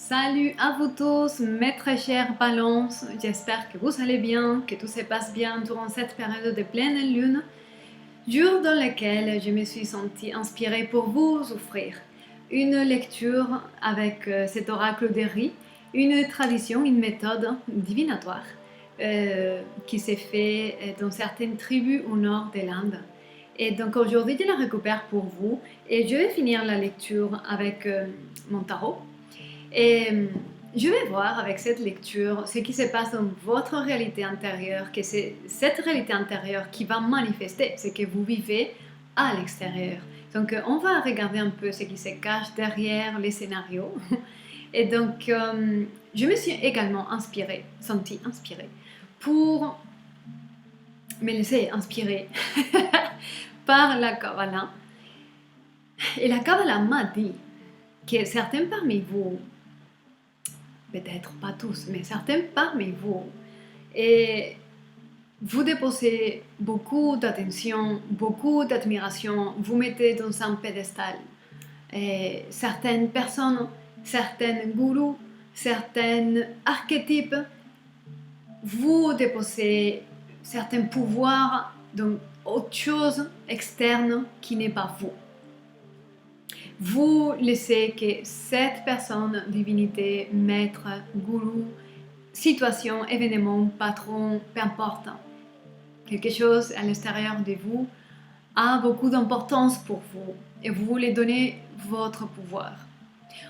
Salut à vous tous, mes très chers balances. J'espère que vous allez bien, que tout se passe bien durant cette période de pleine lune, jour dans lequel je me suis sentie inspirée pour vous offrir une lecture avec cet oracle de riz, une tradition, une méthode divinatoire qui s'est fait dans certaines tribus au nord de l'Inde. Et donc aujourd'hui, je la récupère pour vous et je vais finir la lecture avec mon tarot. Et je vais voir avec cette lecture ce qui se passe dans votre réalité intérieure, que c'est cette réalité intérieure qui va manifester ce que vous vivez à l'extérieur. Donc on va regarder un peu ce qui se cache derrière les scénarios. Et donc je me suis également sentie inspirée pour me laisser inspirer par la Kabbalah. Et la Kabbalah m'a dit que certains parmi vous, peut-être pas tous, mais certains parmi vous, et vous déposez beaucoup d'attention, beaucoup d'admiration, vous mettez dans un pédestal et certaines personnes, certains gourous, certains archétypes, vous déposez certains pouvoirs dans autre chose externe qui n'est pas vous. Vous laissez que cette personne, divinité, maître, gourou, situation, événement, patron, peu importe, quelque chose à l'extérieur de vous a beaucoup d'importance pour vous et vous voulez donner votre pouvoir.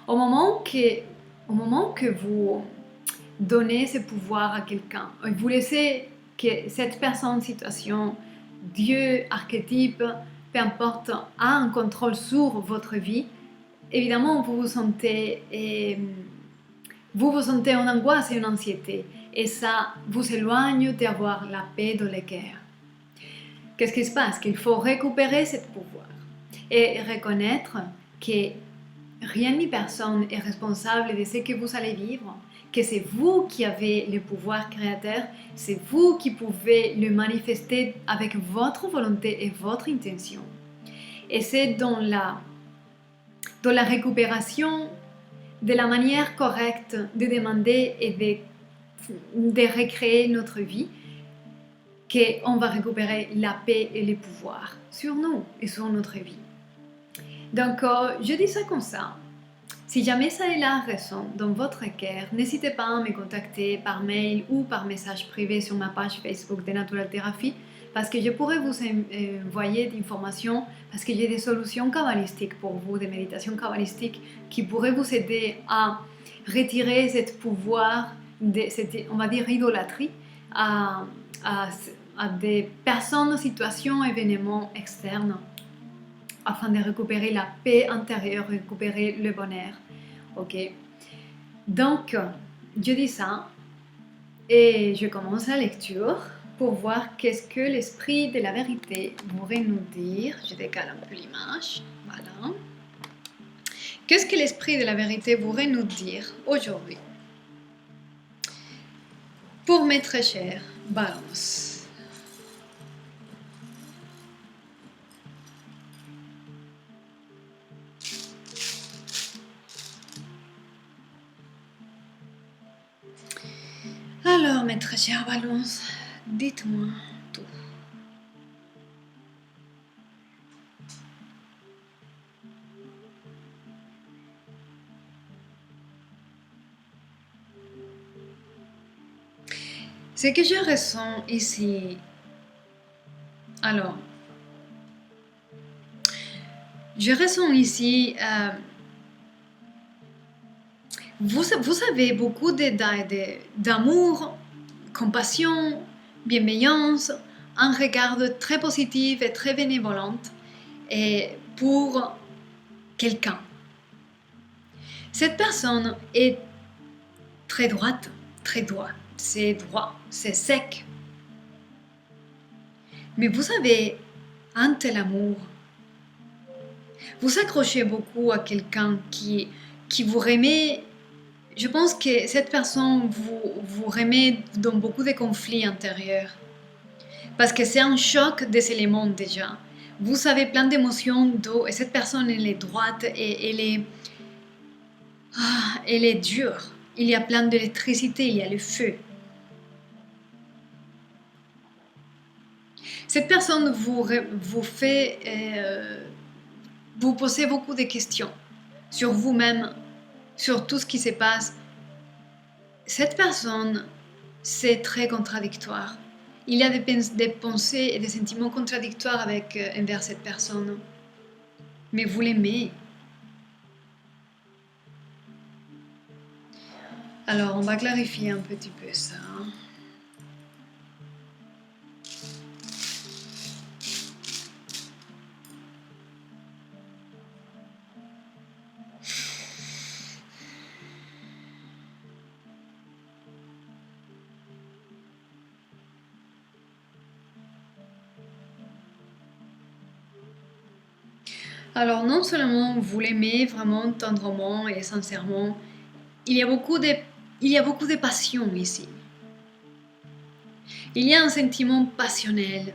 Au moment que vous donnez ce pouvoir à quelqu'un, vous laissez que cette personne, situation, Dieu, archétype, peu importe, a un contrôle sur votre vie, évidemment vous vous sentez en angoisse et en anxiété et ça vous éloigne d'avoir la paix dans le cœur. Qu'est-ce qui se passe? Qu'il faut récupérer ce pouvoir et reconnaître que rien ni personne est responsable de ce que vous allez vivre, que c'est vous qui avez le pouvoir créateur, c'est vous qui pouvez le manifester avec votre volonté et votre intention. Et c'est dans la récupération de la manière correcte de demander et de recréer notre vie qu'on va récupérer la paix et le pouvoir sur nous et sur notre vie. Donc, je dis ça comme ça. Si jamais ça est la raison dans votre cœur, n'hésitez pas à me contacter par mail ou par message privé sur ma page Facebook de Natural Therapy parce que je pourrais vous envoyer des informations parce que j'ai des solutions kabbalistiques pour vous, des méditations kabbalistiques qui pourraient vous aider à retirer ce pouvoir, cette, on va dire, idolâtrie à des personnes, situations, événements externes afin de récupérer la paix intérieure, récupérer le bonheur. Ok. Donc, je dis ça et je commence la lecture pour voir qu'est-ce que l'esprit de la vérité voudrait nous dire. Je décale un peu l'image. Voilà. Qu'est-ce que l'esprit de la vérité voudrait nous dire aujourd'hui? Pour mes très chers balances. Alors, mes très chers balances, dites-moi tout. Ce que je ressens ici, alors, je ressens ici, vous avez beaucoup d'amour, compassion, bienveillance, un regard très positif et très bénévolente et pour quelqu'un. Cette personne est très droite, c'est droit, c'est sec. Mais vous avez un tel amour. Vous accrochez beaucoup à quelqu'un qui vous remet. Je pense que cette personne vous remet dans beaucoup de conflits intérieurs. Parce que c'est un choc des éléments déjà. Vous avez plein d'émotions et cette personne elle est droite et elle est dure. Il y a plein d'électricité, il y a le feu. Cette personne vous fait, vous posez beaucoup de questions sur vous-même, sur tout ce qui se passe. Cette personne, c'est très contradictoire. Il y a des pensées et des sentiments contradictoires envers cette personne. Mais vous l'aimez. Alors, on va clarifier un petit peu ça. Alors, non seulement vous l'aimez vraiment tendrement et sincèrement, il y a beaucoup de passion ici. Il y a un sentiment passionnel,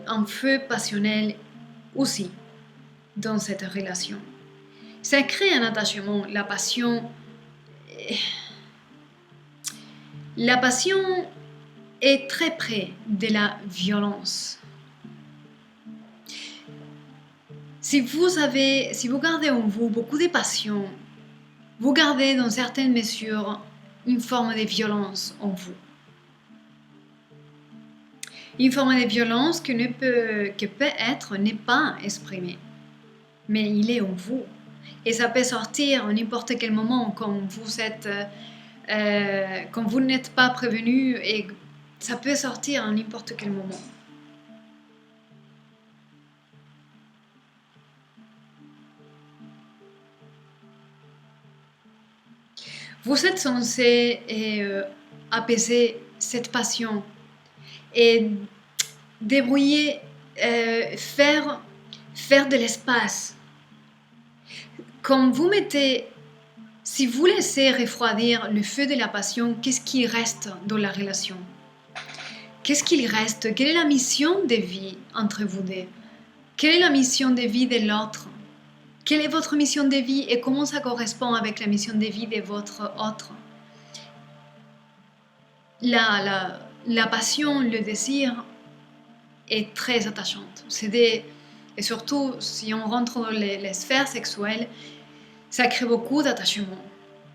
un feu passionnel aussi dans cette relation. Ça crée un attachement. La passion est très près de la violence. Si vous gardez en vous beaucoup de passion, vous gardez dans certaines mesures une forme de violence en vous. Une forme de violence que peut-être n'est pas exprimée, mais il est en vous. Et ça peut sortir à n'importe quel moment quand vous n'êtes pas prévenu, et ça peut sortir à n'importe quel moment. Vous êtes censé apaiser cette passion et débrouiller, faire de l'espace. Si vous laissez refroidir le feu de la passion, qu'est-ce qui reste dans la relation? Qu'est-ce qu'il reste? Quelle est la mission de vie entre vous deux? Quelle est la mission de vie de l'autre? Quelle est votre mission de vie et comment ça correspond avec la mission de vie de votre autre? La passion, le désir est très attachante. Et surtout, si on rentre dans les sphères sexuelles, ça crée beaucoup d'attachement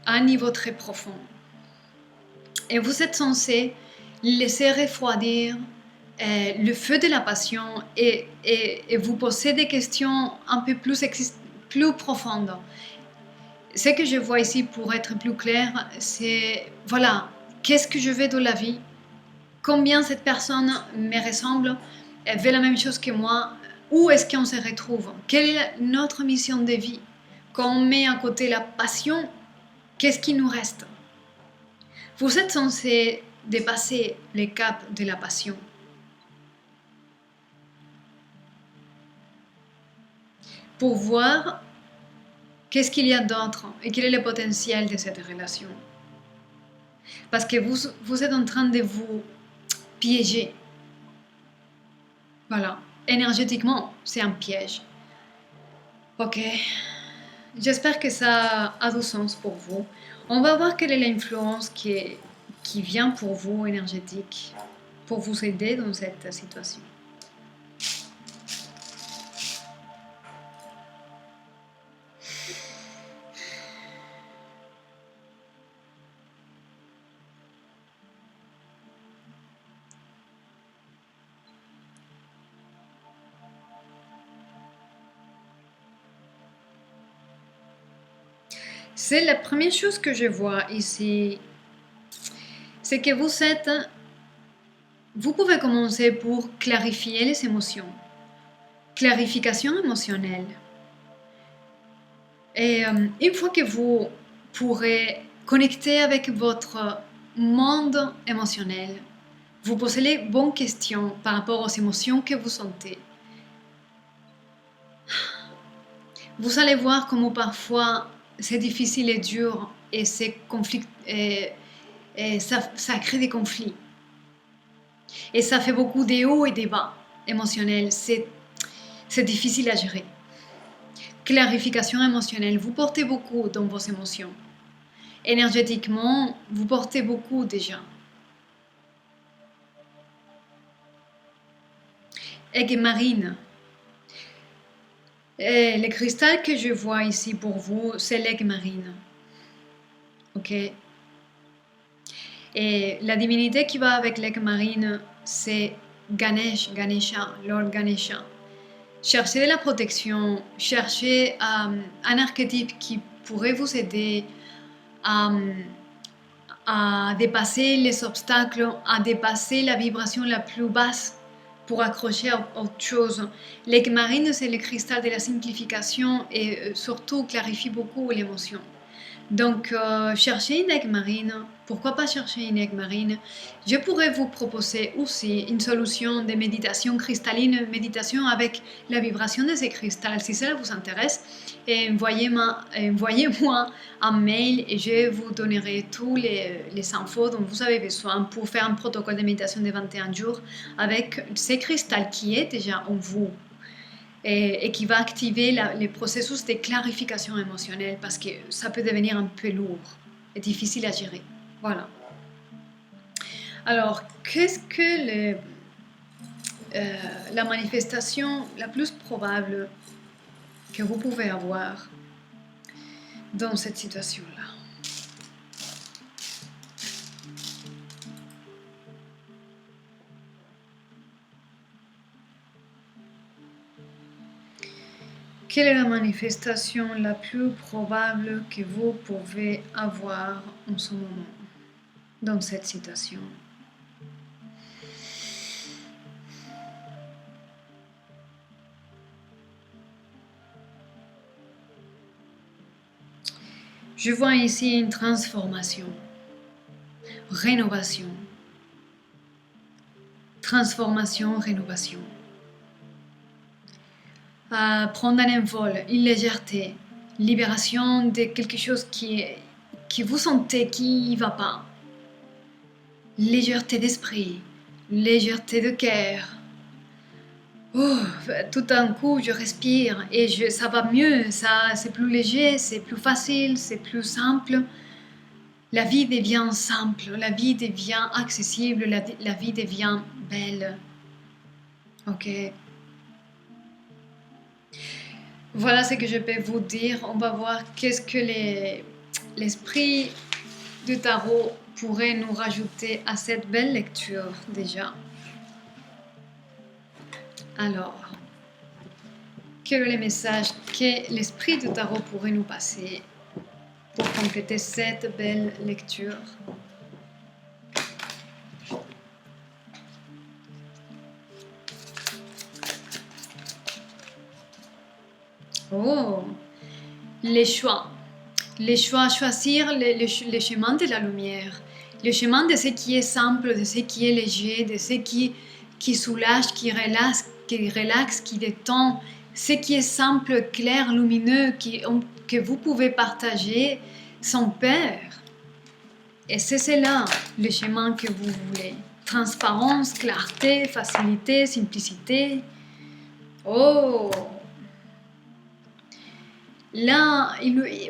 à un niveau très profond. Et vous êtes censé laisser refroidir le feu de la passion et vous poser des questions un peu plus profondes. Ce que je vois ici, pour être plus clair, c'est voilà, qu'est-ce que je veux dans la vie? Combien cette personne me ressemble? Elle veut la même chose que moi? Où est-ce qu'on se retrouve? Quelle est notre mission de vie? Quand on met à côté la passion, qu'est-ce qui nous reste? Vous êtes censé dépasser les caps de la passion. Pour voir qu'est-ce qu'il y a d'autre et quel est le potentiel de cette relation. Parce que vous êtes en train de vous piéger. Voilà, énergétiquement, c'est un piège. Ok, j'espère que ça a du sens pour vous. On va voir quelle est l'influence qui vient pour vous, énergétique, pour vous aider dans cette situation. C'est la première chose que je vois ici, c'est que vous pouvez commencer pour clarifier les émotions, clarification émotionnelle. Et une fois que vous pourrez connecter avec votre monde émotionnel, vous posez les bonnes questions par rapport aux émotions que vous sentez. Vous allez voir comment parfois c'est difficile et dur et ça crée des conflits. Et ça fait beaucoup de hauts et des bas émotionnels. C'est difficile à gérer. clarification émotionnelle. Vous portez beaucoup dans vos émotions. Énergétiquement, vous portez beaucoup déjà. Aigle marine. Et le cristal que je vois ici pour vous, c'est l'aigle marine. Ok. Et la divinité qui va avec l'aigle marine, c'est Ganesha, Lord Ganesha. Cherchez de la protection, cherchez un archétype qui pourrait vous aider à dépasser les obstacles, à dépasser la vibration la plus basse pour accrocher à autre chose. L'aigle marine, c'est le cristal de la simplification et surtout clarifie beaucoup l'émotion. Donc, cherchez une aigle marine. Pourquoi pas chercher une aigle marine? Je pourrais vous proposer aussi une solution de méditation cristalline, méditation avec la vibration de ces cristals. Si cela vous intéresse, envoyez-moi un mail et je vous donnerai tous les infos dont vous avez besoin pour faire un protocole de méditation de 21 jours avec ces cristals qui est déjà en vous. Et qui va activer le processus de clarification émotionnelle parce que ça peut devenir un peu lourd et difficile à gérer. Voilà. Alors, qu'est-ce que la manifestation la plus probable que vous pouvez avoir dans cette situation-là? Quelle est la manifestation la plus probable que vous pouvez avoir en ce moment dans cette situation? Je vois ici une transformation, rénovation, transformation, rénovation. Prendre un envol, une légèreté, libération de quelque chose qui vous sentez qui ne va pas. Légèreté d'esprit, légèreté de cœur. Oh, tout d'un coup, je respire et ça va mieux, c'est plus léger, c'est plus facile, c'est plus simple. La vie devient simple, la vie devient accessible, la vie devient belle. Ok. Voilà ce que je peux vous dire. On va voir qu'est-ce que l'esprit du tarot pourrait nous rajouter à cette belle lecture déjà. Alors, quel est le message que l'esprit du tarot pourrait nous passer pour compléter cette belle lecture? Oh, les choix. Les choix, choisir le chemin de la lumière, le chemin de ce qui est simple, de ce qui est léger, de ce qui soulage, qui relaxe, qui détend, ce qui est simple, clair, lumineux, que vous pouvez partager sans peur. Et c'est là le chemin que vous voulez. Transparence, clarté, facilité, simplicité. Oh! Là,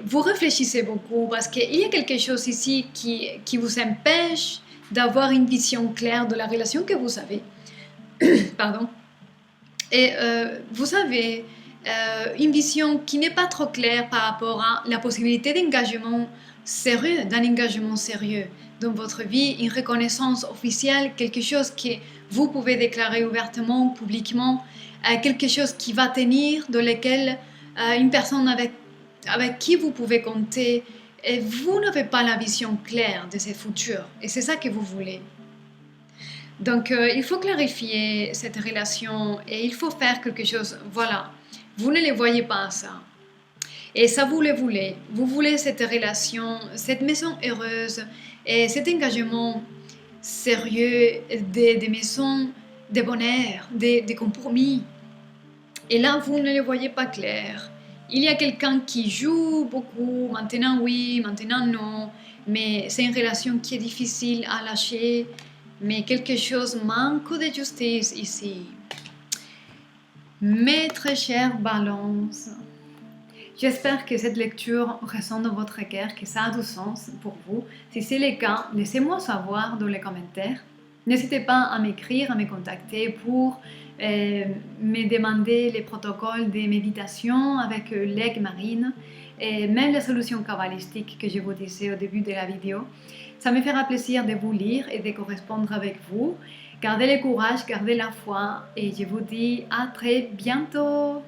vous réfléchissez beaucoup parce qu'il y a quelque chose ici qui vous empêche d'avoir une vision claire de la relation que vous avez. Pardon. Et vous avez une vision qui n'est pas trop claire par rapport à la possibilité d'engagement sérieux, d'un engagement sérieux dans votre vie, une reconnaissance officielle, quelque chose que vous pouvez déclarer ouvertement, publiquement, quelque chose qui va tenir, dans lequel une personne avec qui vous pouvez compter, et vous n'avez pas la vision claire de ce futur, et c'est ça que vous voulez. Donc, il faut clarifier cette relation et il faut faire quelque chose. Voilà, vous ne les voyez pas ça. Et ça, vous le voulez. Vous voulez cette relation, cette maison heureuse et cet engagement sérieux, des maisons de bonheur, des compromis. Et là, vous ne le voyez pas clair. Il y a quelqu'un qui joue beaucoup, maintenant oui, maintenant non, mais c'est une relation qui est difficile à lâcher, mais quelque chose manque de justice ici. Mes très chères balances, J'espère que cette lecture résonne dans votre cœur, que ça a du sens pour vous. Si c'est le cas, laissez-moi savoir dans les commentaires. N'hésitez pas à m'écrire, à me contacter pour me demander les protocoles de méditation avec l'aigle marine et même les solutions kabbalistiques que je vous disais au début de la vidéo. Ça me fera plaisir de vous lire et de correspondre avec vous. Gardez le courage, gardez la foi et je vous dis à très bientôt.